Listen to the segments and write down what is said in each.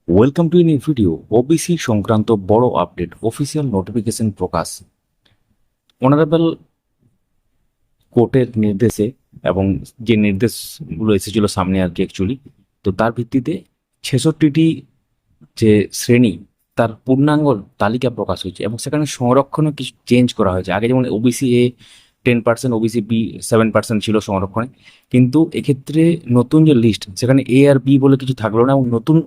Welcome to new video. OBC সংক্রান্ত বড় update, official notification প্রকাশ। Honourable কোর্টের নির্দেশে এবং যে নির্দেশগুলো এসেছিল সামনে আর কি অ্যাকচুয়ালি, তো তার ভিত্তিতে 66টি যে শ্রেণী তার পূর্ণাঙ্গ তালিকা প্রকাশ হয়েছে এবং সেখানে সংরক্ষণও কিছু চেঞ্জ করা হয়েছে। আগে যেমন ওবিসি এ 10%, ওবিসি বি 7% ছিল সংরক্ষণে, কিন্তু এক্ষেত্রে নতুন যে লিস্ট সেখানে এ আর বি বলে কিছু থাকলো না এবং নতুন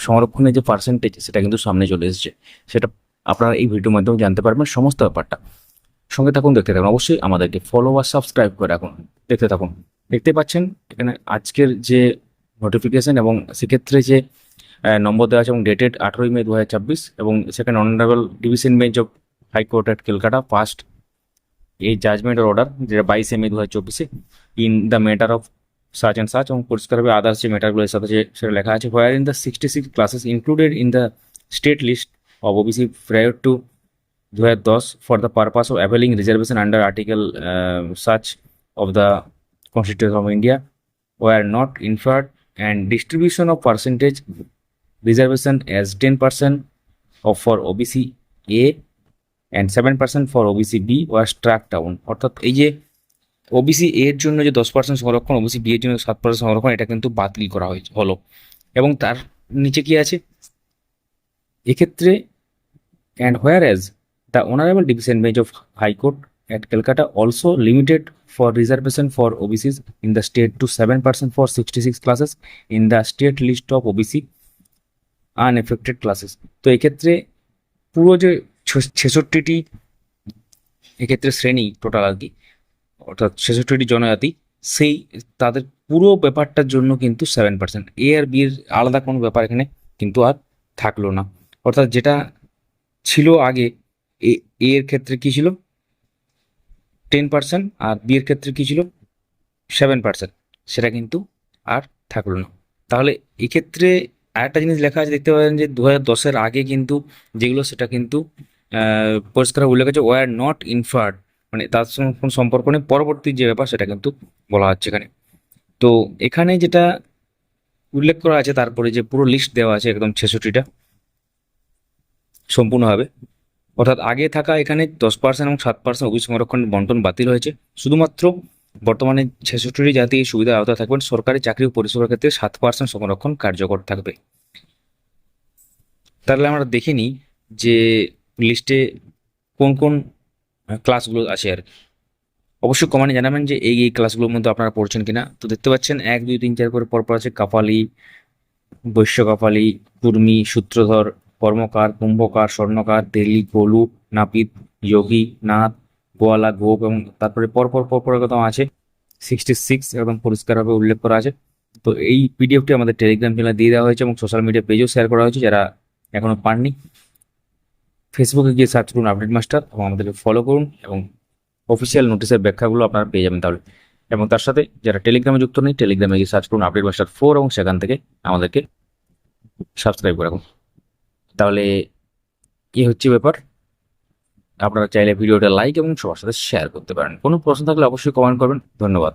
সংরক্ষণের যে পার্সেন্টেজ সেটা কিন্তু সামনে চলে এসেছে। সেটা আপনারা এই ভিডিওর মাধ্যমে জানতে পারবেন সমস্ত ব্যাপারটা। সঙ্গে থাকুন, দেখতে থাকুন, অবশ্যই আমাদেরকে ফলো বা সাবস্ক্রাইব করে রাখুন, দেখতে থাকুন। দেখতে পাচ্ছেন এখানে আজকের যে নোটিফিকেশন এবং সেক্ষেত্রে যে নম্বর দেওয়া আছে এবং ডেটেড 18 মে 2024, এবং সেখানে honourable division bench of high court at Kolkata first এই জাজমেন্টের অর্ডার, যেটা 22 May 2024 in the matter of search and search, এবং পরিষ্কারভাবে আদার্স যে ম্যাটারগুলোর সাথে সেটা লেখা আছে। Where in the 66 classes included in the state list of OBC prior to 2010 for the purpose of availing reservation under article such of the Constitution of India were not inferred, and distribution of percentage reservation as 10% of for OBC A and 7% for OBC B was struck down। অর্থাৎ এই যে OBC এর জন্য যে 10% সংরক্ষণ, OBC B এর জন্য 7% সংরক্ষণ, এটা কিন্তু বাতিল করা হলো। এবং তার নিচে কি আছে এক্ষেত্রে, and whereas the Honorable Division Bench of High Court at Calcutta also limited for reservation for OBCs in the state to 7% for 66 classes in the state list of OBC unaffected classes। তো এক্ষেত্রে পুরো যে 66টি এক্ষেত্রে শ্রেণী total আর কি, অর্থাৎ 66টি জনজাতি, সেই তাদের পুরো ব্যাপারটার জন্য কিন্তু 7%, এ আর বি এর আলাদা কোনো ব্যাপার এখানে কিন্তু আর থাকলো না। অর্থাৎ যেটা ছিল আগে, এ এর ক্ষেত্রে কি ছিল 10% আর বি এর ক্ষেত্রে কি ছিল 7%, সেটা কিন্তু আর থাকলো না। তাহলে এক্ষেত্রে আরেকটা জিনিস লেখা আছে, দেখতে পাবেন যে 2010-এর আগে কিন্তু যেগুলো সেটা কিন্তু পরিষ্কার উল্লেখ আছে ওয়ার নট ইনফার্ড, মানে তার সঙ্গে কোনো সম্পর্ক নেই। পরবর্তী যে ব্যাপার সেটা কিন্তু বলা হচ্ছে এখানে। তো এখানে যেটা উল্লেখ করা আছে, তারপরে যে পুরো লিস্ট দেওয়া আছে একদম 66টা সম্পূর্ণভাবে, অর্থাৎ আগে থাকা এখানে 10% এবং 7% ওবিসি সংরক্ষণ বন্টন বাতিল হয়েছে। শুধুমাত্র বর্তমানে 66টি জাতি এই সুবিধার আওতায় থাকবেন। সরকারি চাকরি ও পরিষেবার ক্ষেত্রে 7% সংরক্ষণ কার্যকর থাকবে। তাহলে আমরা দেখে নিই যে লিস্টে কোন কোন ক্লাসগুলো আছে আর কি। অবশ্যই কমেন্টে জানাবেন যে এই এই ক্লাসগুলোর মধ্যে আপনারা পড়ছেন কিনা। তো দেখতে পাচ্ছেন 1, 2, 3, 4 করে পরপর আছে কাপালি, বৈশ্য কাপালি, কুর্মী, সূত্রধর, কর্মকার, কুম্ভকার, স্বর্ণকার, তেলি, গোলু, নাপিত, যোগী, নাথ, গোয়ালা, গোপ, এবং তারপরে পরপর পরপর একদম আছে 66 একদম পরিষ্কারভাবে উল্লেখ করা আছে। তো এই পিডিএফটি আমাদের টেলিগ্রাম চ্যানেলে দিয়ে দেওয়া হয়েছে এবং সোশ্যাল মিডিয়া পেজেও শেয়ার করা হয়েছে। যারা এখনো পাননি, ফেসবুকে গিয়ে সার্চ করুন আপডেট মাস্টার এবং আমাদেরকে ফলো করুন, এবং অফিসিয়াল নোটিশের ব্যাখ্যাগুলো আপনারা পেয়ে যাবেন তাহলে। এবং তার সাথে যারা টেলিগ্রামে যুক্ত নেই, টেলিগ্রামে গিয়ে সার্চ করুন আপডেট মাস্টার 4 এবং সেখান থেকে আমাদেরকে সাবস্ক্রাইব করে রাখুন। তাহলে এই হচ্ছে ব্যাপার। আপনারা চাইলে ভিডিওটা লাইক এবং সবার সাথে শেয়ার করতে পারেন। কোনো প্রশ্ন থাকলে অবশ্যই কমেন্ট করবেন। ধন্যবাদ।